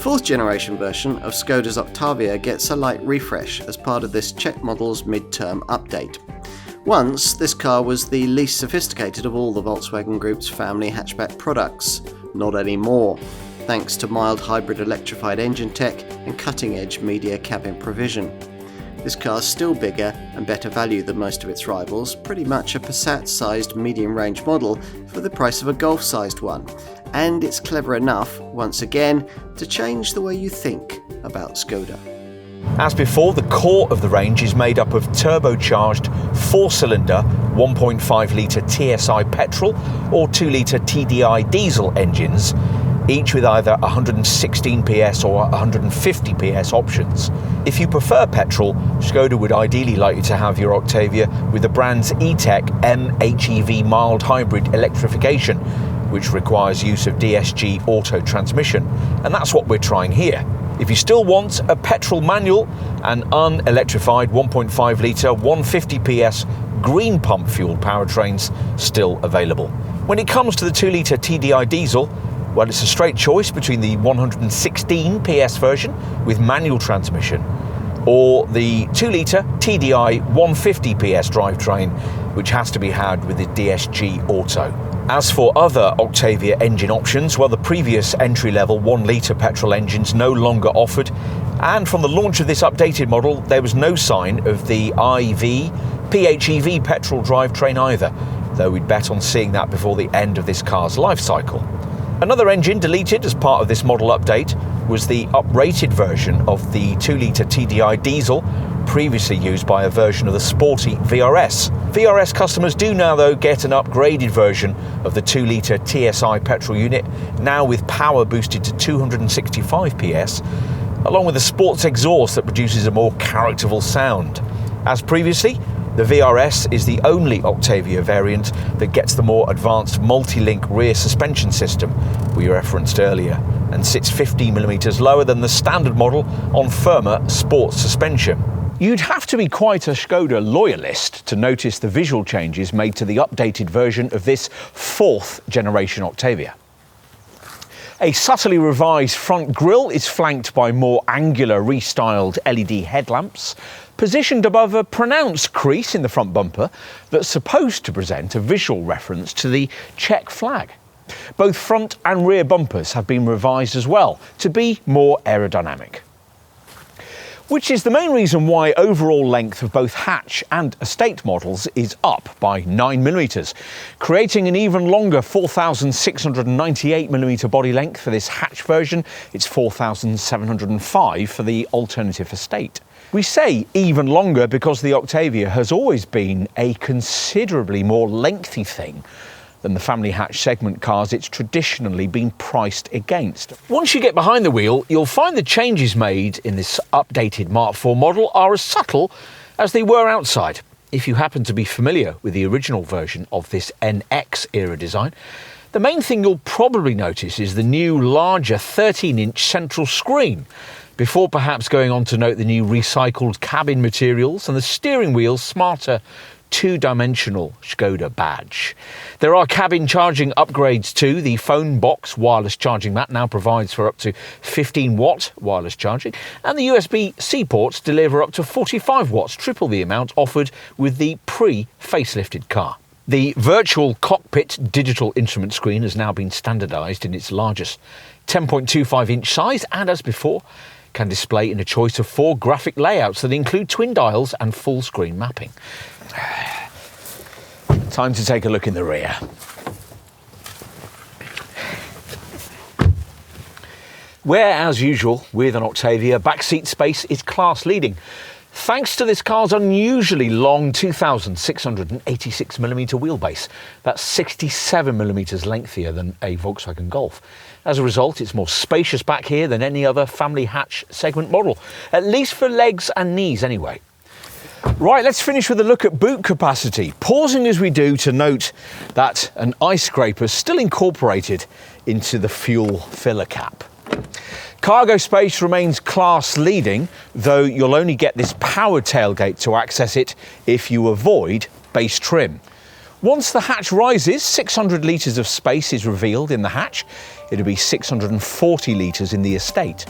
fourth generation version of Skoda's Octavia gets a light refresh as part of this Czech model's mid-term update. Once, this car was the least sophisticated of all the Volkswagen Group's family hatchback products. Not anymore, thanks to mild hybrid electrified engine tech and cutting-edge media cabin provision. This car's still bigger and better value than most of its rivals, pretty much a Passat-sized medium-range model for the price of a Golf-sized one. And it's clever enough, once again, to change the way you think about Skoda. As before, the core of the range is made up of turbocharged 4-cylinder 1.5-litre TSI petrol or 2-litre TDI diesel engines, each with either 116 PS or 150 PS options. If you prefer petrol, Skoda would ideally like you to have your Octavia with the brand's E-Tech MHEV mild hybrid electrification, which requires use of DSG auto transmission, and that's what we're trying here. If you still want a petrol manual, an unelectrified 1.5-litre 150 PS green pump fuel powertrain's still available. When it comes to the 2-litre TDI diesel, well, it's a straight choice between the 116 PS version with manual transmission or the 2-litre TDI 150 PS drivetrain, which has to be had with the DSG Auto. As for other Octavia engine options, well, the previous entry-level 1-litre petrol engines no longer offered, and from the launch of this updated model, there was no sign of the IV, PHEV petrol drivetrain either, though we'd bet on seeing that before the end of this car's life cycle. Another engine deleted as part of this model update was the uprated version of the 2-litre TDI diesel, previously used by a version of the sporty VRS. VRS customers do now, though, get an upgraded version of the 2-litre TSI petrol unit, now with power boosted to 265 PS, along with a sports exhaust that produces a more characterful sound. As previously, the VRS is the only Octavia variant that gets the more advanced multi-link rear suspension system we referenced earlier, and sits 15mm lower than the standard model on firmer sports suspension. You'd have to be quite a Skoda loyalist to notice the visual changes made to the updated version of this fourth generation Octavia. A subtly revised front grille is flanked by more angular restyled LED headlamps, positioned above a pronounced crease in the front bumper that's supposed to present a visual reference to the Czech flag. Both front and rear bumpers have been revised as well to be more aerodynamic, which is the main reason why overall length of both hatch and estate models is up by 9mm, creating an even longer 4,698mm body length for this hatch version. It's 4,705 for the alternative estate. We say even longer because the Octavia has always been a considerably more lengthy thing than the family hatch segment cars it's traditionally been priced against. Once you get behind the wheel, you'll find the changes made in this updated Mark IV model are as subtle as they were outside. If you happen to be familiar with the original version of this NX era design, the main thing you'll probably notice is the new larger 13-inch central screen, before perhaps going on to note the new recycled cabin materials and the steering wheel's smarter two-dimensional Skoda badge. There are cabin charging upgrades too. The phone box wireless charging mat now provides for up to 15-watt wireless charging, and the USB-C ports deliver up to 45 watts, triple the amount offered with the pre-facelifted car. The virtual cockpit digital instrument screen has now been standardised in its largest 10.25-inch size, and as before, can display in a choice of 4 graphic layouts that include twin dials and full screen mapping. Time to take a look in the rear. Where, as usual, with an Octavia, backseat space is class leading, thanks to this car's unusually long 2,686mm wheelbase. That's 67mm lengthier than a Volkswagen Golf. As a result, it's more spacious back here than any other family hatch segment model, at least for legs and knees anyway. Right, let's finish with a look at boot capacity, pausing as we do to note that an ice scraper is still incorporated into the fuel filler cap. Cargo space remains class leading, though you'll only get this powered tailgate to access it if you avoid base trim. Once the hatch rises, 600 litres of space is revealed in the hatch. It'll be 640 litres in the estate.